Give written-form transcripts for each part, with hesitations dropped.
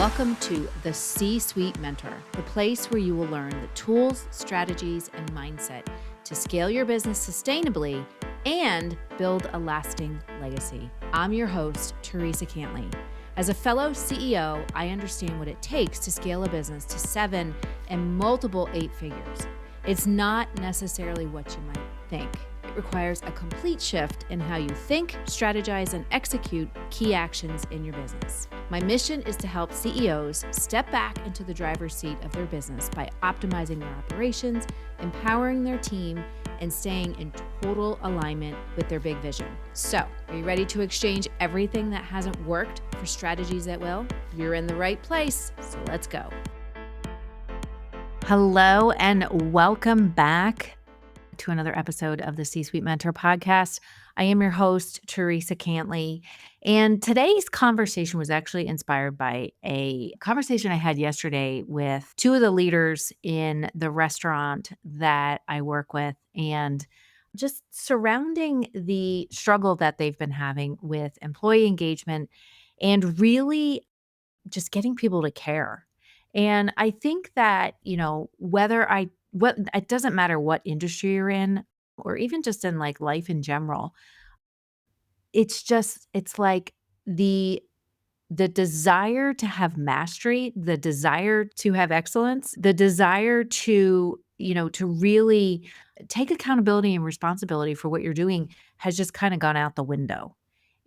Welcome to the C-Suite Mentor, the place where you will learn the tools, strategies, and mindset to scale your business sustainably and build a lasting legacy. I'm your host, Theresa Cantley. As a fellow CEO, I understand what it takes to scale a business to 7 and multiple 8 figures. It's not necessarily what you might think. It requires a complete shift in how you think, strategize, and execute key actions in your business. My mission is to help CEOs step back into the driver's seat of their business by optimizing their operations, empowering their team, and staying in total alignment with their big vision. So, are you ready to exchange everything that hasn't worked for strategies that will? You're in the right place, so let's go. Hello, and welcome back to another episode of the C-Suite Mentor podcast. I am your host, Theresa Cantley, and today's conversation was actually inspired by a conversation I had yesterday with two of the leaders in the restaurant that I work with, and just surrounding the struggle that they've been having with employee engagement and really just getting people to care. And I think that, it doesn't matter what industry you're in or even just in like life in general. It's like the desire to have mastery, the desire to have excellence, the desire to really take accountability and responsibility for what you're doing has just kind of gone out the window.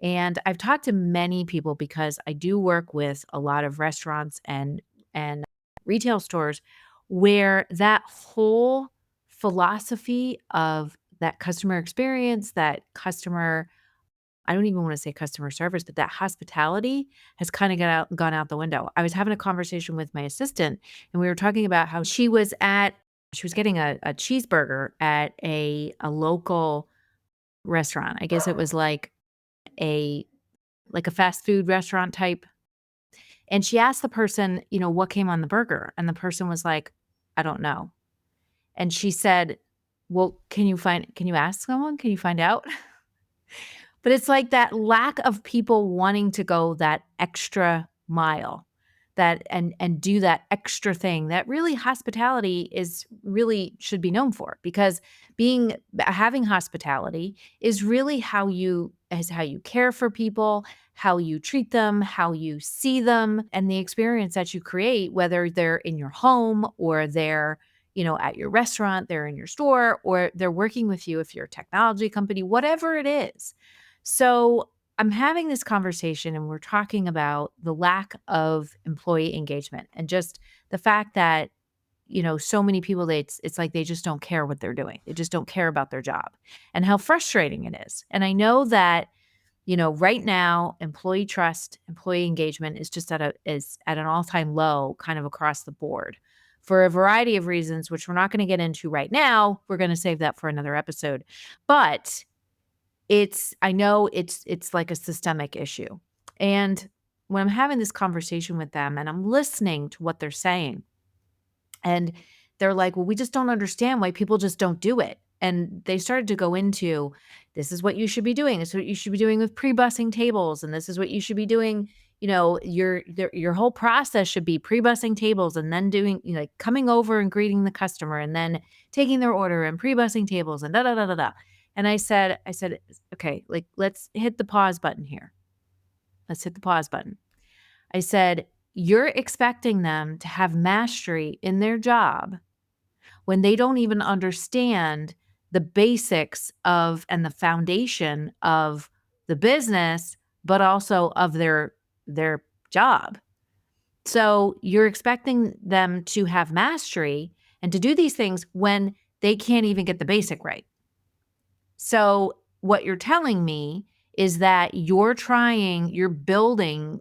And I've talked to many people because I do work with a lot of restaurants and retail stores where that whole philosophy of that customer experience, that customer I don't even wanna say customer service, but that hospitality has kinda gone out the window. I was having a conversation with my assistant, and we were talking about how she was getting a cheeseburger at a local restaurant. I guess it was a like a fast food restaurant type, and she asked the person, what came on the burger, and the person was like, "I don't know." And she said, "Well, can you ask someone? Can you find out?" But it's like that lack of people wanting to go that extra mile, and do that extra thing that really hospitality is really should be known for, because having hospitality is really how you care for people, how you treat them, how you see them, and the experience that you create, whether they're in your home or they're at your restaurant, they're in your store, or they're working with you if you're a technology company, whatever it is. So I'm having this conversation and we're talking about the lack of employee engagement and just the fact that, so many people, it's like they just don't care what they're doing. They just don't care about their job and how frustrating it is. And I know that, right now, employee trust, employee engagement is at an all-time low kind of across the board for a variety of reasons, which we're not going to get into right now. We're going to save that for another episode. But I know it's like a systemic issue. And when I'm having this conversation with them and I'm listening to what they're saying, and they're like, "Well, we just don't understand why people just don't do it." And they started to go into, "This is what you should be doing. This is what you should be doing with pre-bussing tables, and this is what you should be doing. Your whole process should be pre-bussing tables and then doing, like coming over and greeting the customer and then taking their order and pre-bussing tables and da da da da da." And I said, "Okay, like let's hit the pause button here. Let's hit the pause button." I said, "You're expecting them to have mastery in their job when they don't even understand the basics of and the foundation of the business, but also of their job. So you're expecting them to have mastery and to do these things when they can't even get the basic right. So what you're telling me is that you're building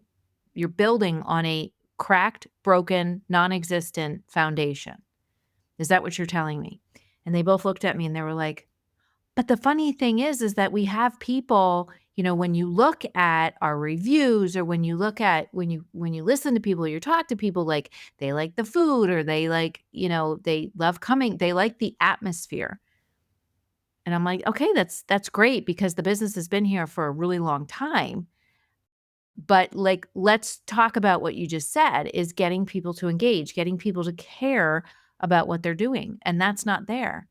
on a cracked, broken, non-existent foundation. Is that what you're telling me?" And they both looked at me and they were like, "But the funny thing is that we have people, when you look at our reviews or when you listen to people, you talk to people, like they like the food or they like, they love coming, they like the atmosphere." And I'm like, "Okay, that's great because the business has been here for a really long time." But, like, let's talk about what you just said is getting people to engage, getting people to care about what they're doing, and that's not there.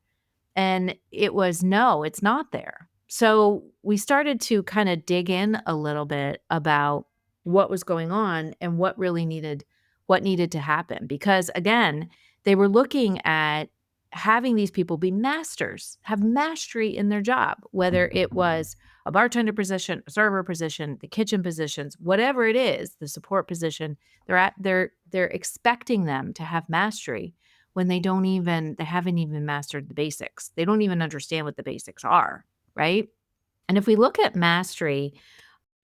And it was, "No, it's not there." So, we started to kinda dig in a little bit about what was going on and what needed to happen, because, again, they were looking at having these people be masters, have mastery in their job, whether it was a bartender position, a server position, the kitchen positions, whatever it is, the support position, they're expecting them to have mastery when they haven't even mastered the basics. They don't even understand what the basics are, right? And if we look at mastery,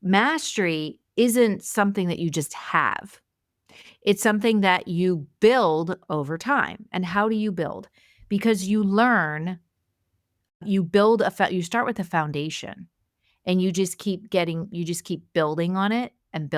mastery isn't something that you just have. It's something that you build over time. And how do you build? Because you start with a foundation. And you just keep building on it and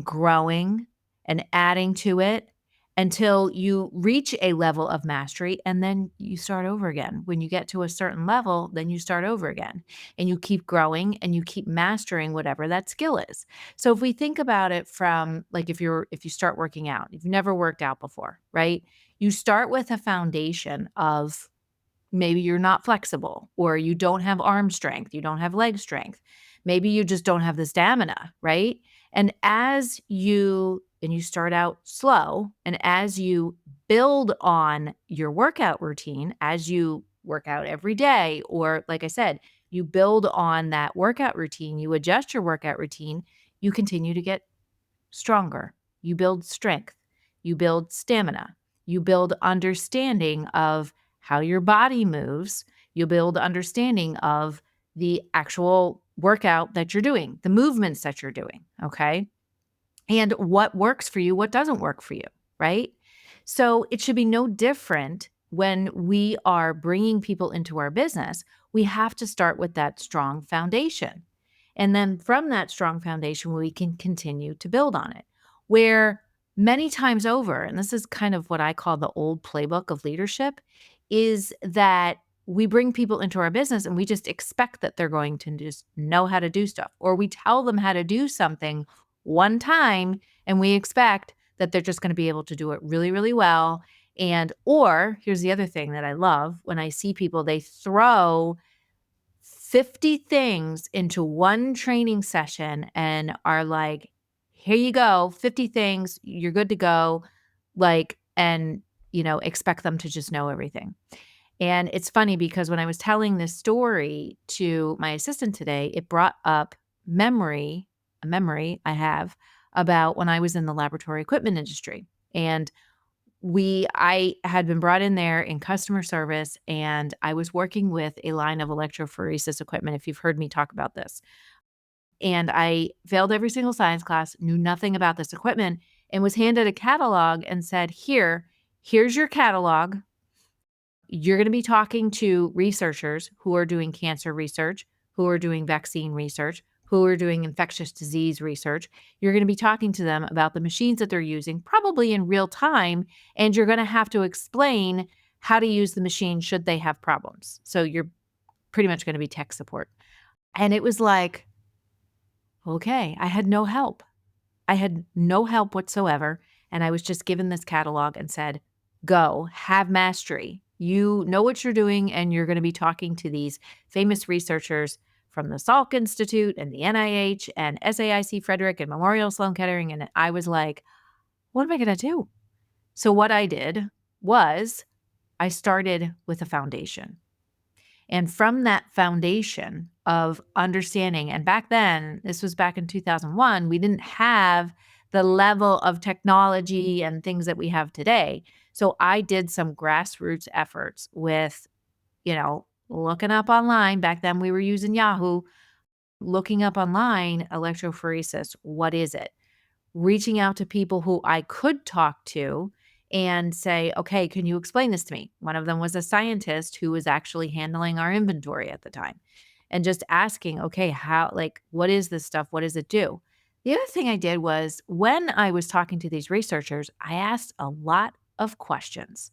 growing and adding to it until you reach a level of mastery, and then you start over again. When you get to a certain level, then you start over again, and you keep growing and you keep mastering whatever that skill is. So if we think about it from, like, if you start working out, if you've never worked out before, right? You start with a foundation of, maybe you're not flexible, or you don't have arm strength, you don't have leg strength. Maybe you just don't have the stamina, right? And you start out slow, and as you build on your workout routine, as you work out every day, or like I said, you build on that workout routine, you adjust your workout routine, you continue to get stronger. You build strength. You build stamina. You build understanding of how your body moves. You build understanding of the actual workout that you're doing, the movements that you're doing. Okay. And what works for you, what doesn't work for you, right? So it should be no different when we are bringing people into our business. We have to start with that strong foundation. And then from that strong foundation, we can continue to build on it. Where many times over, and this is kind of what I call the old playbook of leadership, is that we bring people into our business and we just expect that they're going to just know how to do stuff, or we tell them how to do something one time and we expect that they're just going to be able to do it really, really well. And, or here's the other thing that I love when I see people, they throw 50 things into one training session and are like, here you go, 50 things, you're good to go. Like, and, expect them to just know everything. And it's funny because when I was telling this story to my assistant today, it brought up a memory I have about when I was in the laboratory equipment industry. And I had been brought in there in customer service, and I was working with a line of electrophoresis equipment, if you've heard me talk about this. And I failed every single science class, knew nothing about this equipment, and was handed a catalog and said, here's your catalog. You're going to be talking to researchers who are doing cancer research, who are doing vaccine research, who are doing infectious disease research. You're going to be talking to them about the machines that they're using, probably in real time, and you're going to have to explain how to use the machine should they have problems. So you're pretty much going to be tech support. And it was like, okay, I had no help. I had no help whatsoever. And I was just given this catalog and said, go, have mastery. You know what you're doing, and you're going to be talking to these famous researchers from the Salk Institute and the NIH and SAIC Frederick and Memorial Sloan Kettering. And I was like, what am I going to do? So what I did was I started with a foundation. And from that foundation of understanding, and back then, this was back in 2001, we didn't have the level of technology and things that we have today. So I did some grassroots efforts with, looking up online. Back then we were using Yahoo, looking up online, electrophoresis. What is it? Reaching out to people who I could talk to and say, okay, can you explain this to me? One of them was a scientist who was actually handling our inventory at the time, and just asking, okay, what is this stuff? What does it do? The other thing I did was when I was talking to these researchers, I asked a lot of questions.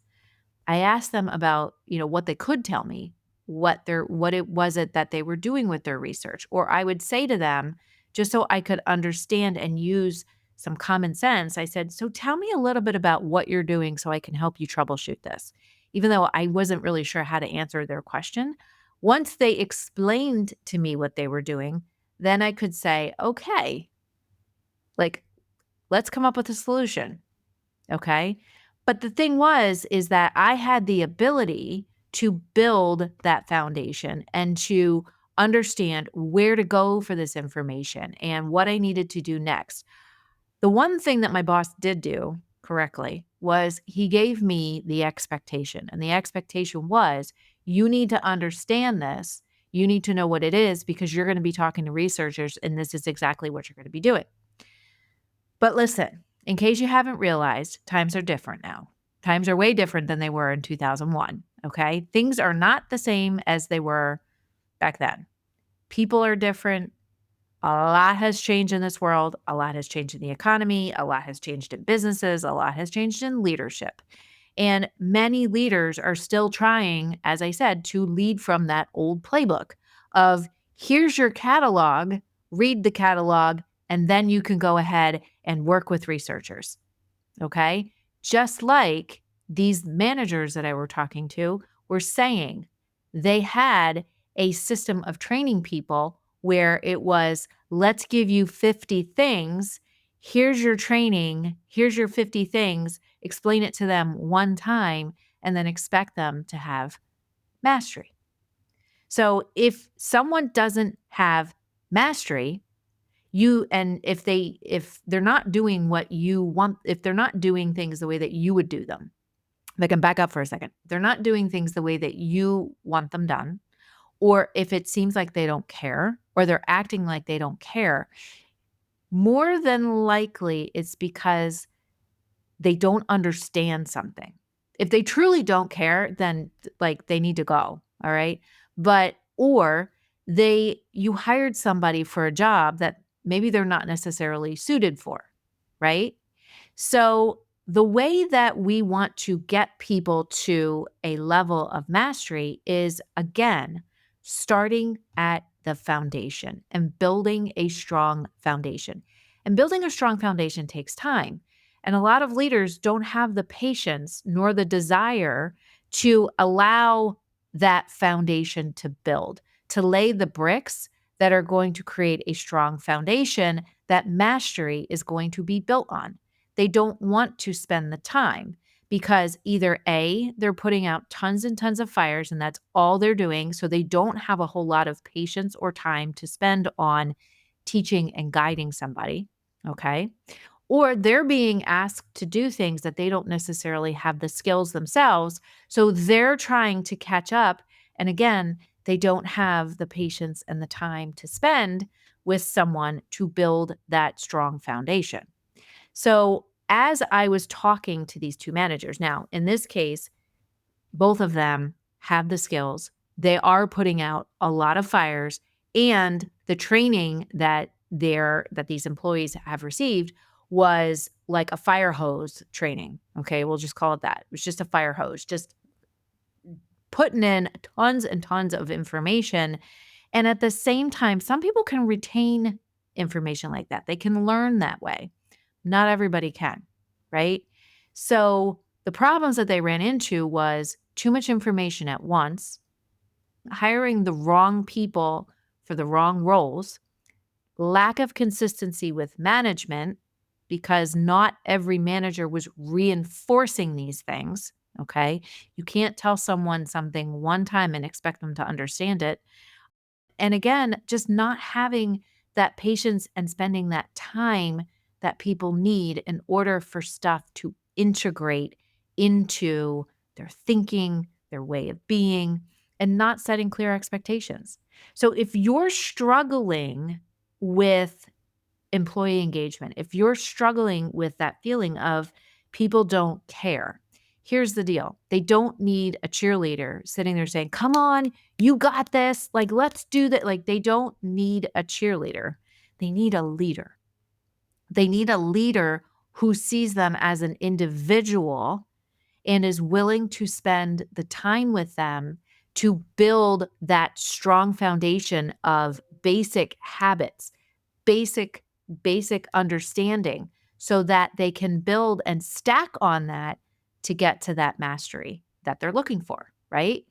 I asked them about, what they could tell me, what it was that they were doing with their research. Or I would say to them, just so I could understand and use some common sense. I said, "So tell me a little bit about what you're doing so I can help you troubleshoot this." Even though I wasn't really sure how to answer their question. Once they explained to me what they were doing, then I could say, "Okay, like, let's come up with a solution." Okay. But the thing is that I had the ability to build that foundation and to understand where to go for this information and what I needed to do next. The one thing that my boss did do correctly was he gave me the expectation. And the expectation was you need to understand this. You need to know what it is because you're going to be talking to researchers, and this is exactly what you're going to be doing. But listen, in case you haven't realized, times are different now. Times are way different than they were in 2001. Okay. Things are not the same as they were back then. People are different. A lot has changed in this world. A lot has changed in the economy. A lot has changed in businesses. A lot has changed in leadership. And many leaders are still trying, as I said, to lead from that old playbook of here's your catalog, read the catalog, and then you can go ahead and work with researchers. Okay. Just like these managers that I were talking to were saying, they had a system of training people where it was, let's give you 50 things. Here's your training. Here's your 50 things. Explain it to them one time and then expect them to have mastery. So if someone doesn't have mastery, if they're not doing what you want, if they're not doing things the way that you would do them, if I can back up for a second, they're not doing things the way that you want them done, or if it seems like they don't care, or they're acting like they don't care, more than likely it's because they don't understand something. If they truly don't care, then like they need to go. All right. Or you hired somebody for a job that maybe they're not necessarily suited for. Right. So the way that we want to get people to a level of mastery is, again, starting at the foundation and building a strong foundation. And building a strong foundation takes time. And a lot of leaders don't have the patience nor the desire to allow that foundation to build, to lay the bricks that are going to create a strong foundation that mastery is going to be built on. They don't want to spend the time because either A, they're putting out tons and tons of fires and that's all they're doing. So they don't have a whole lot of patience or time to spend on teaching and guiding somebody. Okay. Or they're being asked to do things that they don't necessarily have the skills themselves. So they're trying to catch up. And again, they don't have the patience and the time to spend with someone to build that strong foundation. So as I was talking to these two managers, now in this case, both of them have the skills. They are putting out a lot of fires, and the training that these employees have received was like a fire hose training. Okay, we'll just call it that. It was just a fire hose, just putting in tons and tons of information. And at the same time, some people can retain information like that. They can learn that way. Not everybody can, right? So the problems that they ran into was too much information at once, hiring the wrong people for the wrong roles, lack of consistency with management because not every manager was reinforcing these things. Okay. You can't tell someone something one time and expect them to understand it. And again, just not having that patience and spending that time that people need in order for stuff to integrate into their thinking, their way of being, and not setting clear expectations. So if you're struggling with employee engagement, if you're struggling with that feeling of people don't care, here's the deal. They don't need a cheerleader sitting there saying, come on, you got this. Like, let's do that. Like, they don't need a cheerleader. They need a leader. They need a leader who sees them as an individual and is willing to spend the time with them to build that strong foundation of basic habits, basic, basic understanding so that they can build and stack on that to get to that mastery that they're looking for, right?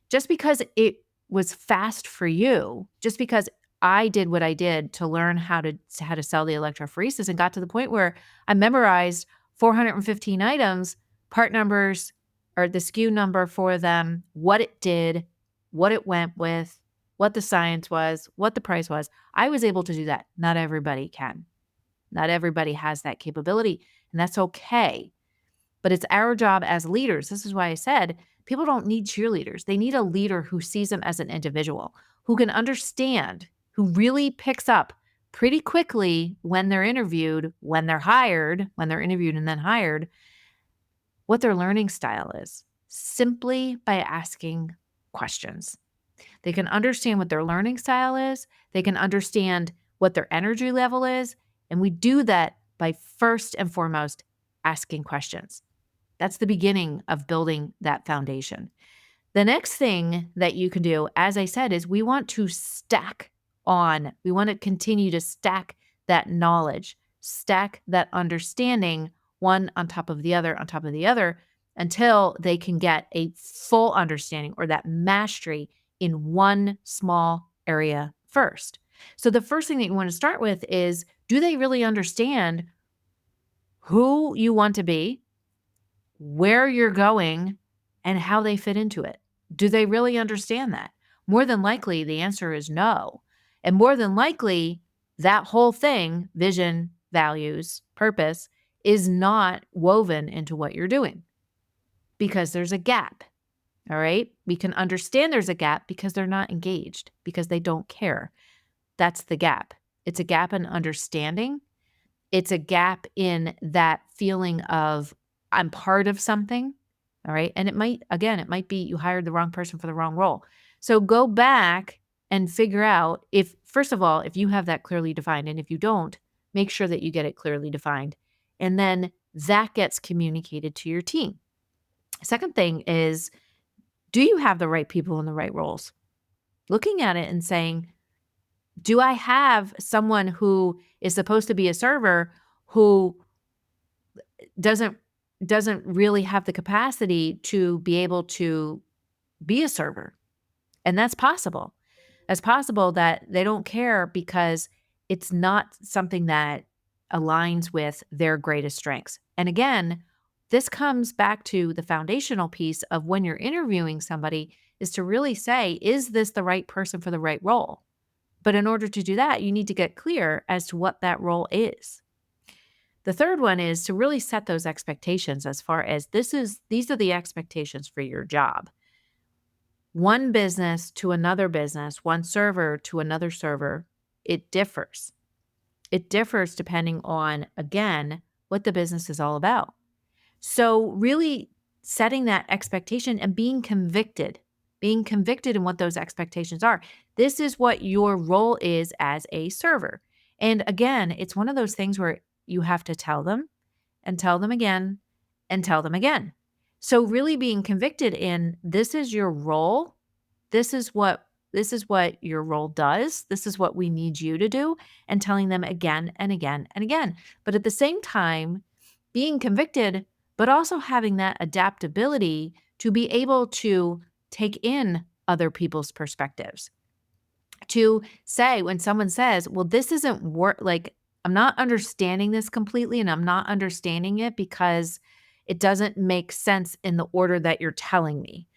Just because it was fast for you, just because I did what I did to learn how to sell the electrophoresis and got to the point where I memorized 415 items, part numbers or the SKU number for them, what it did, what it went with, what the science was, what the price was. I was able to do that. Not everybody can. Not everybody has that capability, and that's okay. But it's our job as leaders. This is why I said people don't need cheerleaders. They need a leader who sees them as an individual, who can understand, who really picks up pretty quickly when they're interviewed, when they're hired, when they're interviewed and then hired, what their learning style is, simply by asking questions. They can understand what their learning style is. They can understand what their energy level is. And we do that by first and foremost asking questions. That's the beginning of building that foundation. The next thing that you can do, as I said, is we want to stack on. We want to continue to stack that knowledge, stack that understanding, one on top of the other, on top of the other, until they can get a full understanding or that mastery in one small area first. So the first thing that you want to start with is, do they really understand who you want to be, where you're going, and how they fit into it? Do they really understand that? More than likely, the answer is no. And more than likely, that whole thing, vision, values, purpose, is not woven into what you're doing because there's a gap. All right. We can understand there's a gap because they're not engaged, because they don't care. That's the gap. It's a gap in understanding. It's a gap in that feeling of I'm part of something. All right. And it might be you hired the wrong person for the wrong role. So go back and figure out if, first of all, if you have that clearly defined. And if you don't, make sure that you get it clearly defined. And then that gets communicated to your team. Second thing is, do you have the right people in the right roles? Looking at it and saying, do I have someone who is supposed to be a server who doesn't really have the capacity to be able to be a server? And that's possible. It's possible that they don't care because it's not something that aligns with their greatest strengths. And again, this comes back to the foundational piece of when you're interviewing somebody is to really say, is this the right person for the right role? But in order to do that, you need to get clear as to what that role is. The third one is to really set those expectations as far as these are the expectations for your job. One business to another business, one server to another server, it differs. It differs depending on, again, what the business is all about. So really setting that expectation and being convicted in what those expectations are. This is what your role is as a server. And again, it's one of those things where you have to tell them and tell them again and tell them again. So really being convicted in this is your role. This is what your role does. This is what we need you to do, and telling them again and again and again. But at the same time, being convicted, but also having that adaptability to be able to take in other people's perspectives. To say when someone says, well, this isn't like, I'm not understanding this completely, and I'm not understanding it because it doesn't make sense in the order that you're telling me.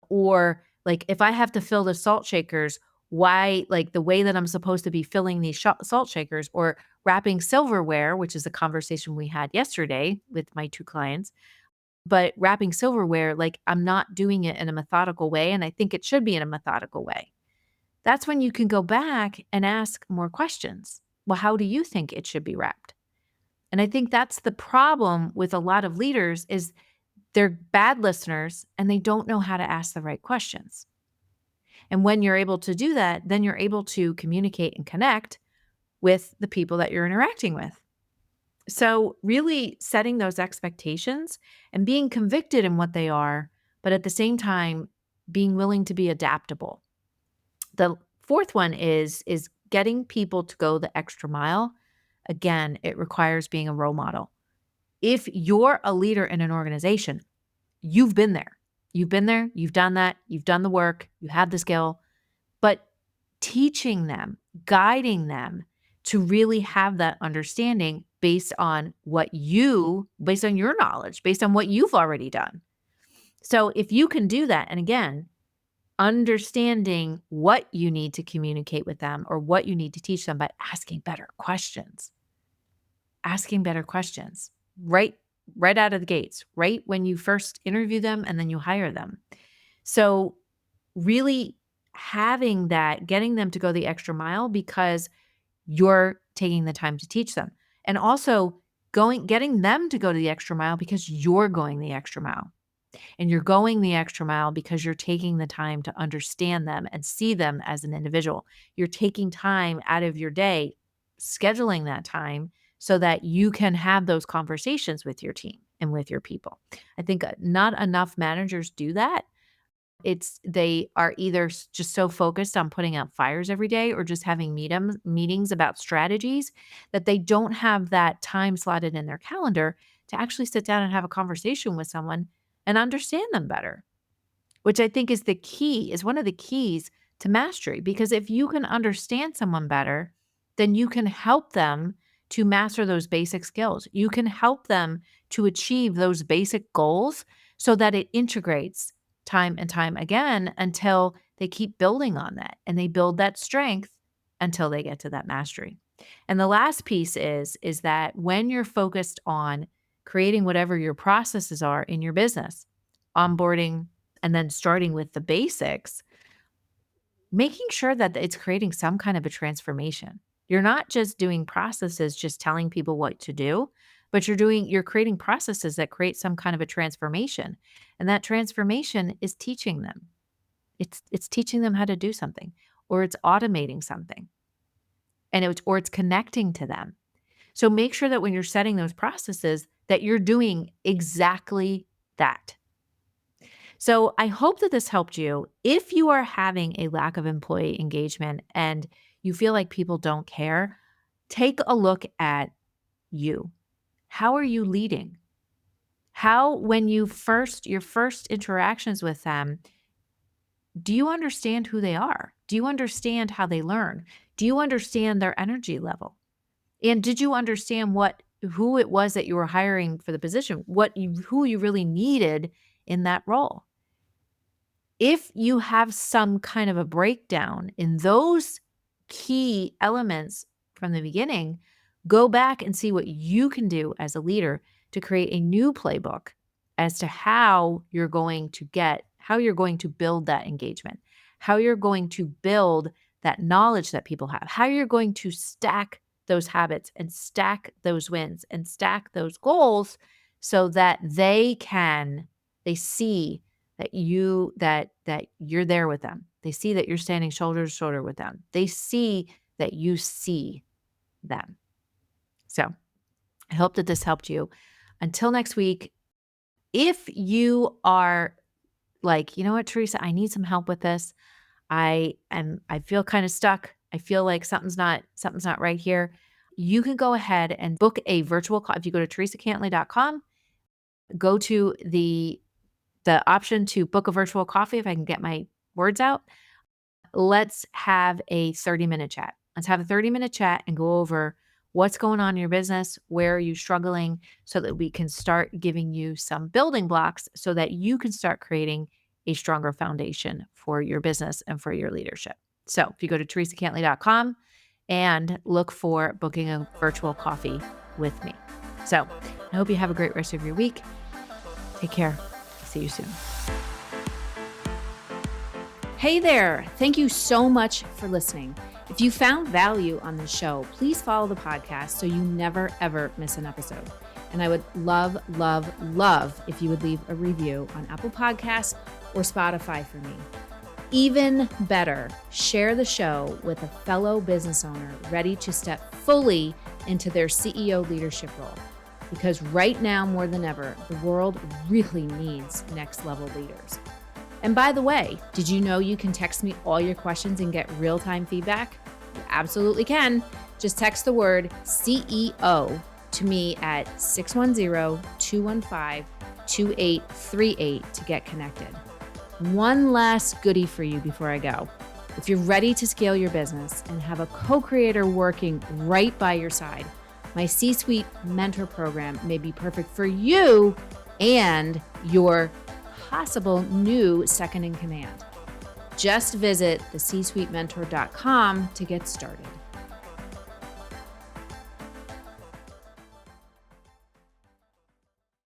Or like, if I have to fill the salt shakers, why, like the way that I'm supposed to be filling these salt shakers, or wrapping silverware, which is a conversation we had yesterday with my 2 clients. But wrapping silverware, like I'm not doing it in a methodical way, and I think it should be in a methodical way. That's when you can go back and ask more questions. Well, how do you think it should be wrapped? And I think that's the problem with a lot of leaders is they're bad listeners and they don't know how to ask the right questions. And when you're able to do that, then you're able to communicate and connect with the people that you're interacting with. So really setting those expectations and being convicted in what they are, but at the same time, being willing to be adaptable. The fourth one is getting people to go the extra mile, again, it requires being a role model. If you're a leader in an organization, you've been there. You've been there, you've done that, you've done the work, you have the skill, but teaching them, guiding them to really have that understanding based on your knowledge, based on what you've already done. So if you can do that, and again, understanding what you need to communicate with them or what you need to teach them by asking better questions, right out of the gates, right when you first interview them and then you hire them. So really having that, getting them to go the extra mile because you're taking the time to teach them. And also getting them to go to the extra mile because you're going the extra mile. And you're going the extra mile because you're taking the time to understand them and see them as an individual. You're taking time out of your day, scheduling that time so that you can have those conversations with your team and with your people. I think not enough managers do that. They are either just so focused on putting out fires every day or just having meetings about strategies that they don't have that time slotted in their calendar to actually sit down and have a conversation with someone and understand them better, which I think is one of the keys to mastery. Because if you can understand someone better, then you can help them to master those basic skills. You can help them to achieve those basic goals so that it integrates time and time again until they keep building on that and they build that strength until they get to that mastery. And the last piece is that when you're focused on creating whatever your processes are in your business, onboarding, and then starting with the basics, making sure that it's creating some kind of a transformation. You're not just doing processes, just telling people what to do, but you're creating processes that create some kind of a transformation. And that transformation is teaching them. It's teaching them how to do something, or it's automating something, or it's connecting to them. So make sure that when you're setting those processes that you're doing exactly that. So I hope that this helped you. If you are having a lack of employee engagement and you feel like people don't care, take a look at you. How are you leading? When your first interactions with them, do you understand who they are? Do you understand how they learn? Do you understand their energy level? And did you understand who it was that you were hiring for the position, who you really needed in that role? If you have some kind of a breakdown in those key elements from the beginning, go back and see what you can do as a leader to create a new playbook as to how you're going to build that engagement, how you're going to build that knowledge that people have, how you're going to stack those habits and stack those wins and stack those goals so that they see that you're there with them. They see that you're standing shoulder to shoulder with them. They see that you see them. So I hope that this helped you. Until next week, if you are like, you know what, Theresa, I need some help with this. I feel kind of stuck. I feel like something's not right here. You can go ahead and book a virtual call. If you go to theresacantley.com, go to the option to book a virtual coffee, if I can get my words out. Let's have a 30-minute chat. Let's have a 30-minute chat and go over what's going on in your business, where are you struggling, so that we can start giving you some building blocks so that you can start creating a stronger foundation for your business and for your leadership. So if you go to theresacantley.com and look for booking a virtual coffee with me. So I hope you have a great rest of your week. Take care. See you soon. Hey there. Thank you so much for listening. If you found value on this show, please follow the podcast so you never, ever miss an episode. And I would love, love, love if you would leave a review on Apple Podcasts or Spotify for me. Even better, share the show with a fellow business owner ready to step fully into their CEO leadership role. Because right now, more than ever, the world really needs next level leaders. And by the way, did you know you can text me all your questions and get real-time feedback? You absolutely can. Just text the word CEO to me at 610-215-2838 to get connected. One last goodie for you before I go. If you're ready to scale your business and have a co-creator working right by your side, my C-Suite Mentor Program may be perfect for you and your possible new second in command. Just visit thecsuitementor.com to get started.